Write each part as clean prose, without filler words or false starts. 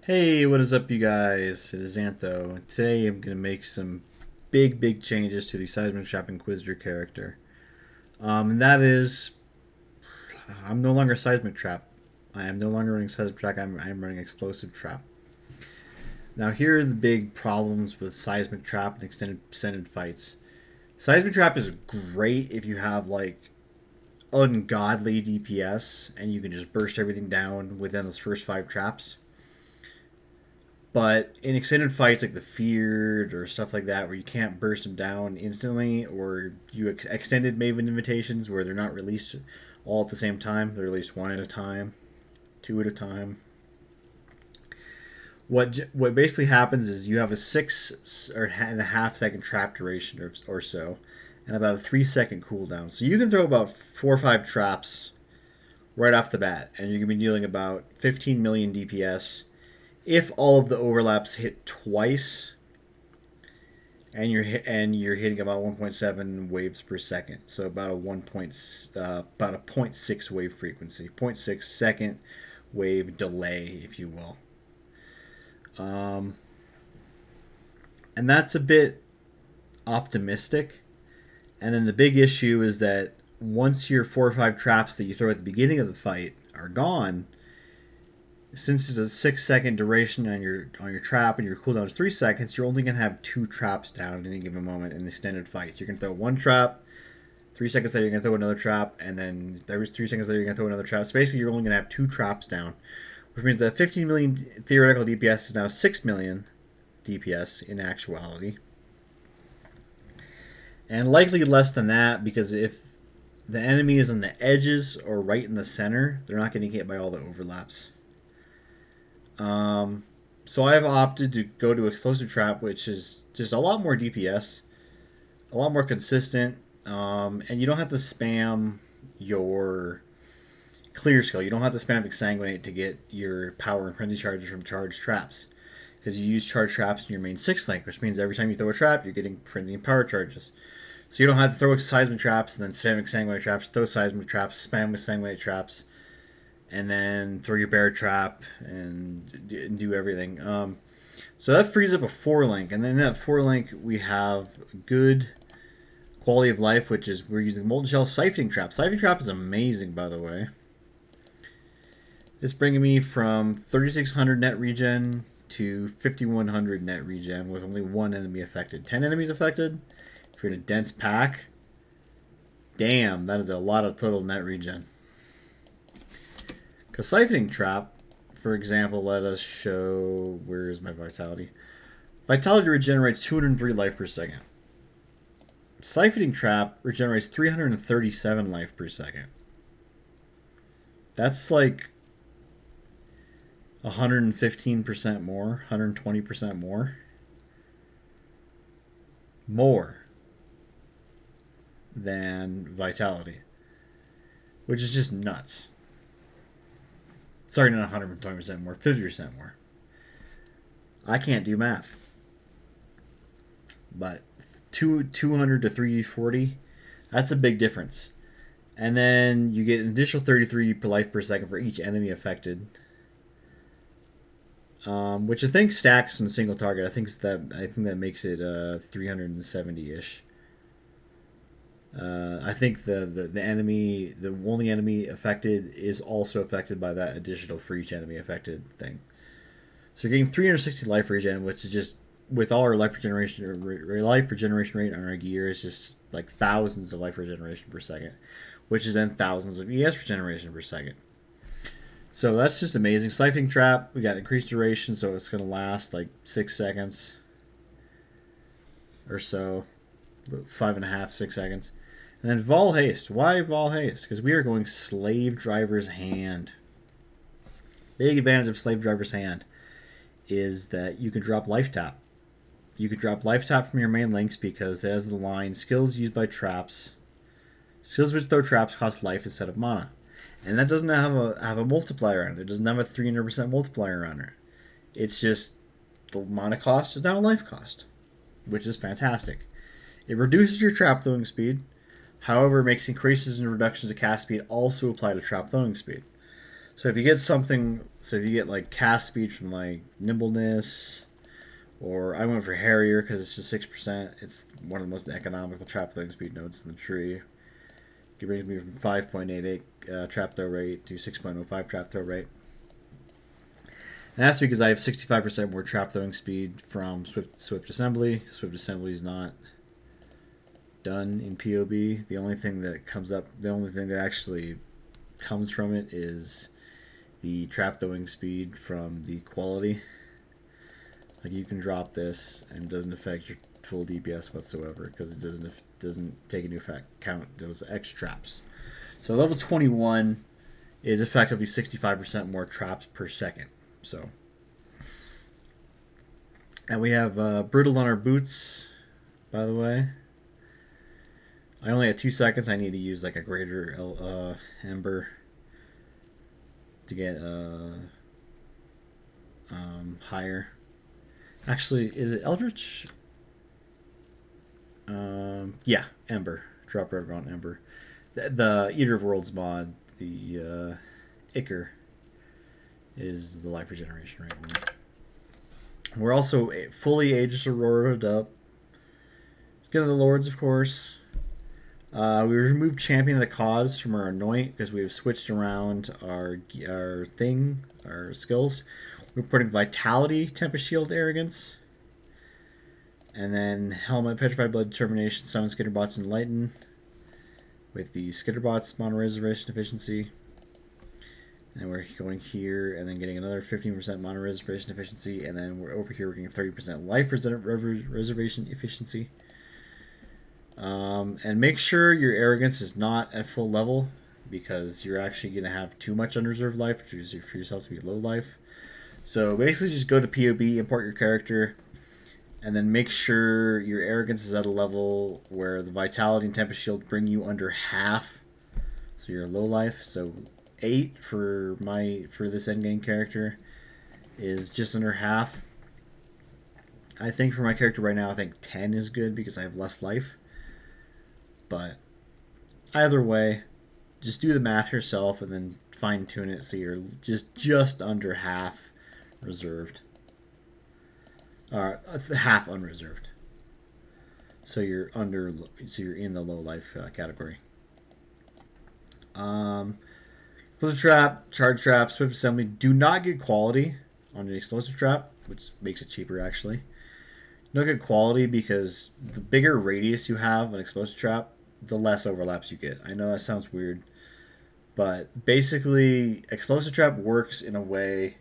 Hey, what is up, you guys? It is Xantho. Today I'm going to make some big changes to the Seismic Trap Inquisitor character. And that is, I'm no longer Seismic Trap. I am no longer running Seismic Trap, I'm running Explosive Trap. Now, here are the big problems with Seismic Trap and extended fights. Seismic Trap is great if you have, like, ungodly DPS and you can just burst everything down within those first 5 traps. But in extended fights like the Feared or stuff like that, where you can't burst them down instantly, or you extended Maven invitations where they're not released all at the same time, they're released one at a time, two at a time. What basically happens is you have a 6.5 second trap duration or so, and about a 3 second cooldown. So you can throw about 4 or 5 traps right off the bat, and you're gonna be dealing about 15 million DPS if all of the overlaps hit twice, and you're hitting about 1.7 waves per second, so about a 0.6 wave frequency, 0.6 second wave delay, if you will. And that's a bit optimistic. And then the big issue is that once your 4 or 5 traps that you throw at the beginning of the fight are gone, since it's a 6 second duration on your trap and your cooldown is 3 seconds, you're only gonna have 2 traps down at any given moment in the standard fights. You're gonna throw one trap, 3 seconds later you're gonna throw another trap, and then there's 3 seconds later you're gonna throw another trap. So basically, you're only gonna have 2 traps down, which means that 15 million theoretical DPS is now 6 million DPS in actuality, and likely less than that because if the enemy is on the edges or right in the center, they're not getting hit by all the overlaps. So I've opted to go to Explosive Trap, which is just a lot more DPS, a lot more consistent, and you don't have to spam your clear skill. You don't have to spam Exsanguinate to get your power and frenzy charges from charged traps, because you use charged traps in your main 6 link, which means every time you throw a trap, you're getting frenzy and power charges. So you don't have to throw seismic traps and then spam Exsanguinate traps, throw seismic traps, spam Exsanguinate traps, and then throw your bear trap and do everything. So that frees up a 4 link, and then in that 4 link we have good quality of life, which is we're using Molten Shell Siphoning Trap. Siphoning Trap is amazing, by the way. It's bringing me from 3600 net regen to 5100 net regen with only 1 enemy affected. 10 enemies affected. If you're in a dense pack, damn, that is a lot of total net regen. Because Siphoning Trap, for example, let us show, where is my Vitality? Vitality regenerates 203 life per second. Siphoning Trap regenerates 337 life per second. That's like 115% more, 120% more. More than Vitality, which is just nuts. Sorry, not 120% more, 50% more. I can't do math. But 200 to 340, that's a big difference. And then you get an additional 33 per life per second for each enemy affected. Which I think stacks in a single target. I think that makes it 370-ish. I think the enemy, the only enemy affected, is also affected by that additional for each enemy affected thing. So you're getting 360 life regen, which is just, with all our life regeneration rate on our gear, is just like thousands of life regeneration per second, which is then thousands of ES regeneration per second. So that's just amazing. Siphoning Trap, we got increased duration, so it's going to last like 6 seconds or so, 5.5, 6 seconds. And then Vol Haste. Why Vol Haste? Because we are going Slave Driver's Hand. Big advantage of Slave Driver's Hand is that you can drop Life Tap. You can drop Life Tap from your main links because it has the line, skills used by traps. Skills which throw traps cost life instead of mana. And that doesn't have a multiplier on it. It doesn't have a 300% multiplier on it. It's just the mana cost is now a life cost, which is fantastic. It reduces your trap throwing speed. However, it makes increases and reductions to cast speed also apply to trap throwing speed. So if you get something, so if you get like cast speed from like nimbleness, or I went for Harrier because it's just 6%. It's one of the most economical trap throwing speed nodes in the tree. It brings me from 5.88 trap throw rate to 6.05 trap throw rate. And that's because I have 65% more trap throwing speed from Swift Assembly. Swift Assembly is not done in POB. The only thing that comes up, the only thing that actually comes from it is the trap throwing speed from the quality. Like you can drop this and it doesn't affect your full DPS whatsoever because it doesn't take into account those extra traps. So level 21 is effectively 65% more traps per second. So, and we have Brittle on our boots, by the way. I only have 2 seconds. I need to use like a greater Ember to get higher. Actually, is it Eldritch? Yeah, Ember. Drop Rogue on Ember. The Eater of Worlds mod, the Ichor, is the life regeneration right now. We're also fully Aegis Aurora'd up. Skin of the Lords, of course. We removed Champion of the Cause from our Anoint because we have switched around our skills. We're putting Vitality, Tempest Shield, Arrogance. And then Helmet, Petrified Blood, Determination, Summon Skitterbots, Enlighten. With the Skitterbots Mono Reservation Efficiency. And we're going here and then getting another 15% Mono Reservation Efficiency. And then we're over here, we're getting 30% Life Reservation Efficiency. And make sure your Arrogance is not at full level because you're actually going to have too much unreserved life for yourself to be low life. So basically just go to POB, import your character, and then make sure your Arrogance is at a level where the Vitality and Tempest Shield bring you under half. So you're low life. So 8 for this endgame character is just under half. I think for my character right now, I think 10 is good because I have less life. But either way, just do the math yourself and then fine tune it so you're just under half reserved. Half unreserved. So you're in the low life category. Explosive Trap, Charge Trap, Swift Assembly. Do not get quality on an Explosive Trap, which makes it cheaper actually. Don't get quality because the bigger radius you have on Explosive Trap, the less overlaps you get. I know that sounds weird, but basically Explosive Trap works in a way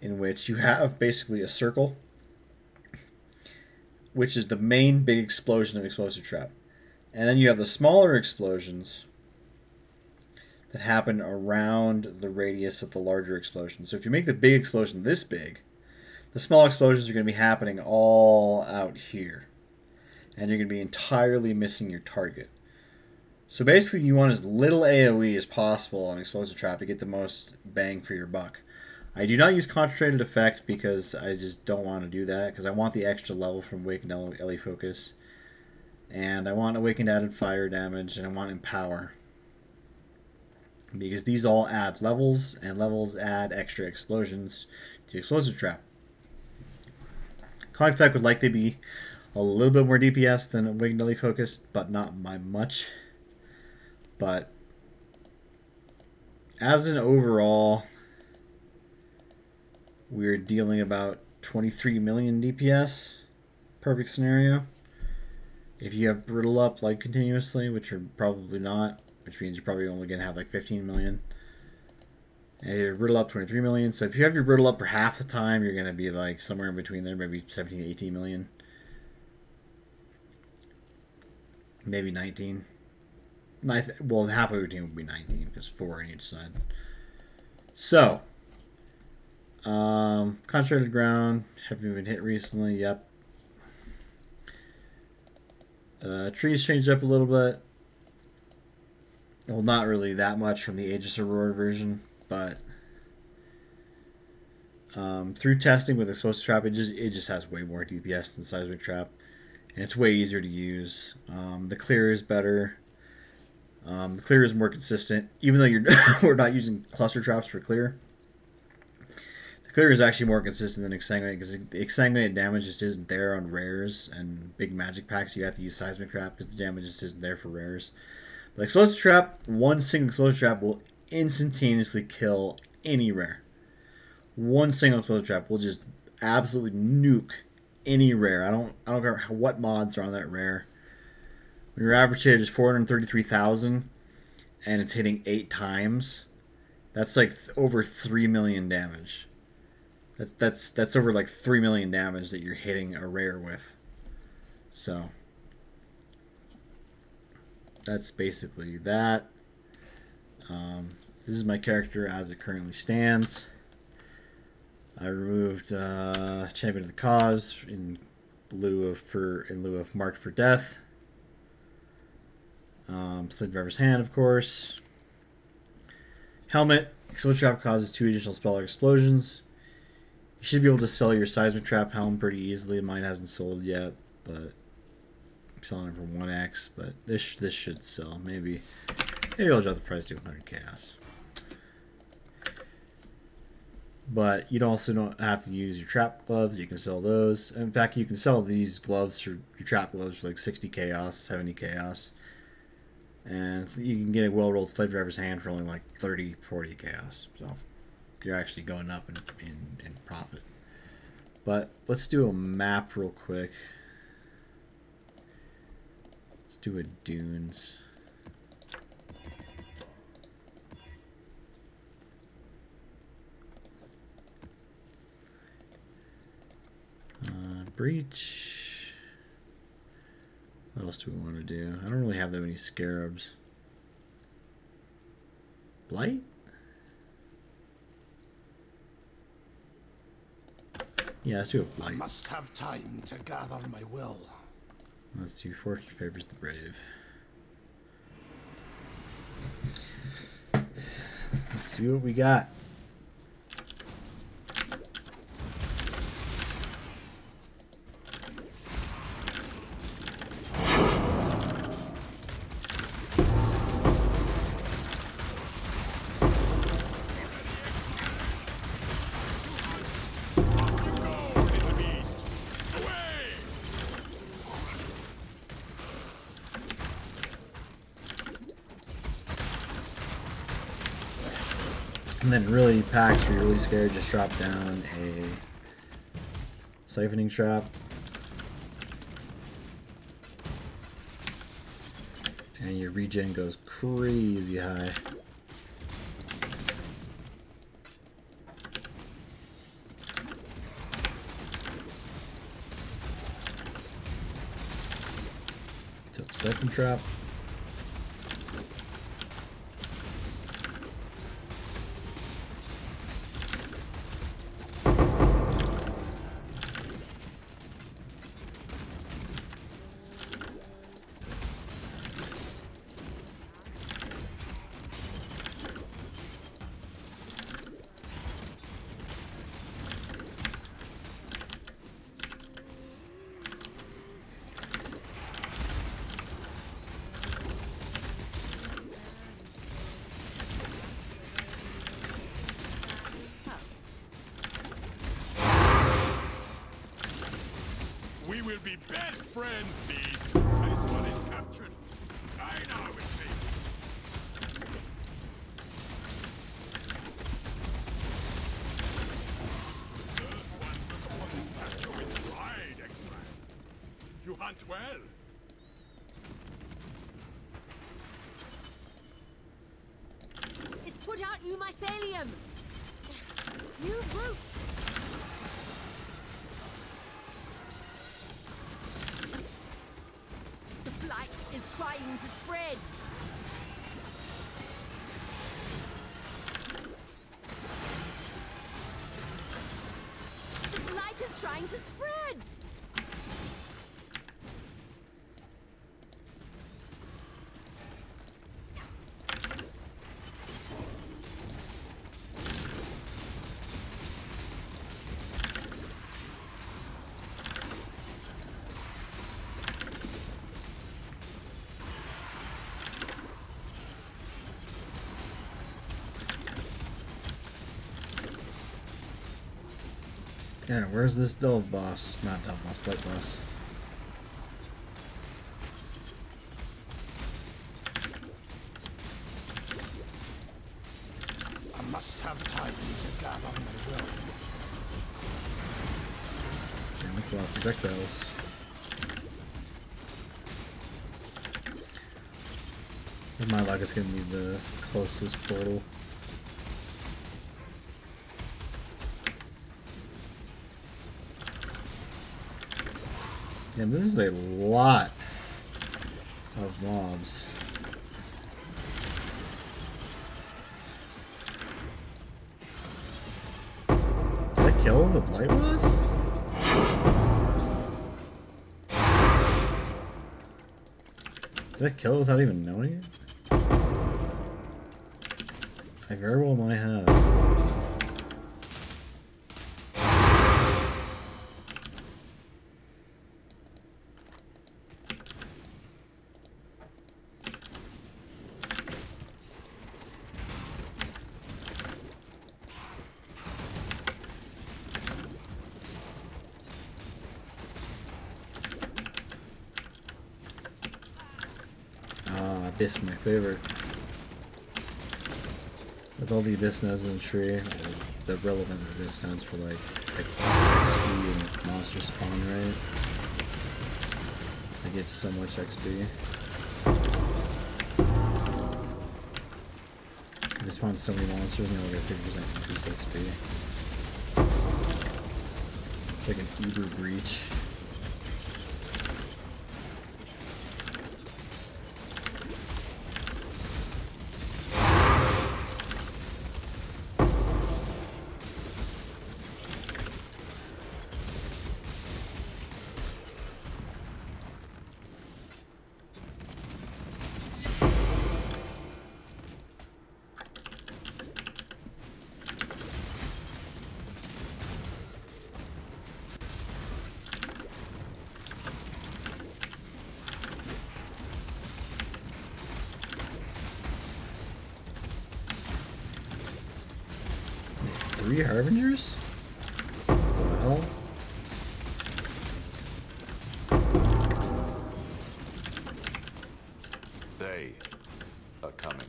in which you have basically a circle, which is the main big explosion of Explosive Trap. And then you have the smaller explosions that happen around the radius of the larger explosion. So if you make the big explosion this big, the small explosions are going to be happening all out here. And you're going to be entirely missing your target. So basically you want as little AoE as possible on Explosive Trap to get the most bang for your buck. I do not use Concentrated Effect because I just don't want to do that, because I want the extra level from Awakened Ele Focus. And I want Awakened Added Fire Damage, and I want Empower. Because these all add levels, and levels add extra explosions to Explosive Trap. Conic Effect would likely be a little bit more DPS than Awakened Ele Focus, but not by much. But as an overall, we're dealing about 23 million DPS. Perfect scenario. If you have Brittle up like continuously, which you're probably not, which means you're probably only going to have like 15 million. And your Brittle up 23 million. So if you have your Brittle up for half the time, you're going to be like somewhere in between there, maybe 17 to 18 million. Maybe 19. Well, halfway between would be 19 because 4 on each side. So, Concentrated Ground. Have you been hit recently? Yep. Trees changed up a little bit. Well, not really that much from the Aegis Aurora version, but through testing with Explosive Trap, it just has way more DPS than Seismic Trap, and it's way easier to use. The clear is better. Clear is more consistent, even though you're we're not using cluster traps for clear. The clear is actually more consistent than exsanguinate because the exsanguinate damage just isn't there on rares and big magic packs. You have to use seismic trap because the damage just isn't there for rares. But explosive trap, one single explosive trap will instantaneously kill any rare. One single explosive trap will just absolutely nuke any rare. I don't care what mods are on that rare. When your average hit is 433,000 and it's hitting 8 times, that's like over 3 million damage. That's over like 3 million damage that you're hitting a rare with. So that's basically that. This is my character as it currently stands. I removed Champion of the Cause in lieu of Marked for Death. Slave Driver's Hand, of course. Helmet. Explosive Trap causes 2 additional spell explosions. You should be able to sell your Seismic Trap helm pretty easily. Mine hasn't sold yet, but I'm selling it for 1x. But this should sell. Maybe I'll drop the price to 100 chaos. But you also don't have to use your trap gloves. You can sell those. In fact, you can sell these gloves for your trap gloves for like 60 chaos, 70 chaos. And you can get a well-rolled Slave Driver's Hand for only like 30, 40 chaos. So you're actually going up in profit. But let's do a map real quick. Let's do a Dunes. Breach. What else do we want to do? I don't really have that many scarabs. Blight? Yeah, let's do a Blight. I must have time to gather my will. Let's do Fortune Favors the Brave. Let's see what we got. And then really packs where you're really scared, just drop down a siphoning trap. And your regen goes crazy high. So siphon trap. We will be best friends, Beast. This one is captured. I know it, Beast. First one before this battle is pride, X-Man. You hunt well. It's put out new mycelium. New roots. Blight is trying to spread. The blight is trying to spread. Yeah, where's this delve boss? Not delve boss, blight boss. I must have time to gather my will. Damn, that's a lot of projectiles. With my luck, it's gonna be the closest portal. And this is a lot of mobs. Did I kill the blight boss? Did I kill it without even knowing it? I very well might have. Abyss, my favorite. With all the abyss nodes in the tree, the relevant abyss nodes for like XP and monster spawn rate. I get so much XP. They spawn so many monsters and they get 50% increased XP. It's like an Uber breach. Three Harbingers? Well, They are coming.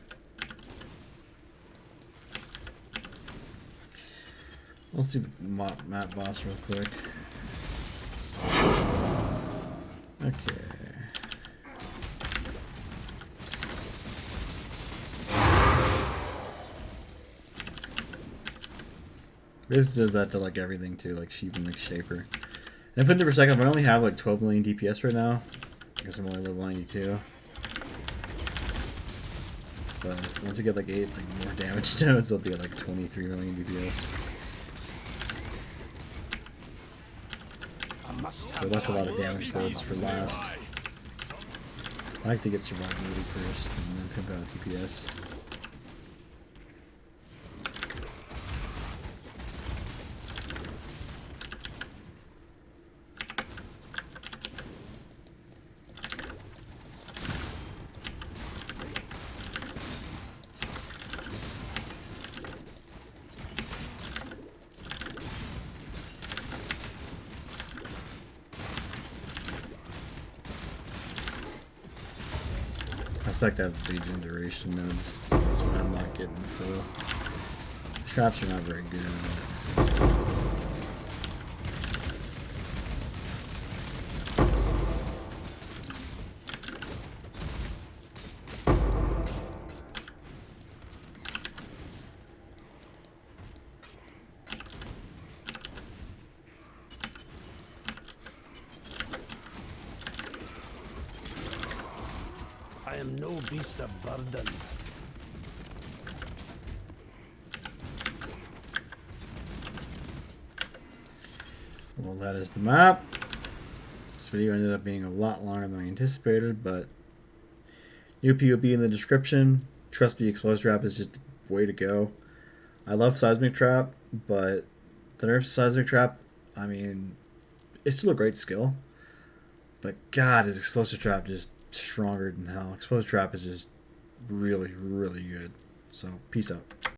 let's see the map boss real quick. Okay. This does that to like everything too, like sheep and like shaper. And put into perspective, I only have like 12 million DPS right now. I guess I'm only level 92. But once I get like 8 like more damage nodes, I'll be at like 23 million DPS. I must So have that's a lot time. of damage nodes for last. I like to get survivability first and then pimp out DPS. I expect to have Legion duration nodes. That's what I'm not getting full. Traps are not very good. I am no beast of burden. Well, that is the map. This video ended up being a lot longer than I anticipated, but new POB in the description. Trust me, Explosive Trap is just the way to go. I love Seismic Trap, but the nerf Seismic Trap, I mean, it's still a great skill. But God, is Explosive Trap just stronger than hell. Explosive Trap is just really, really good. So, peace out.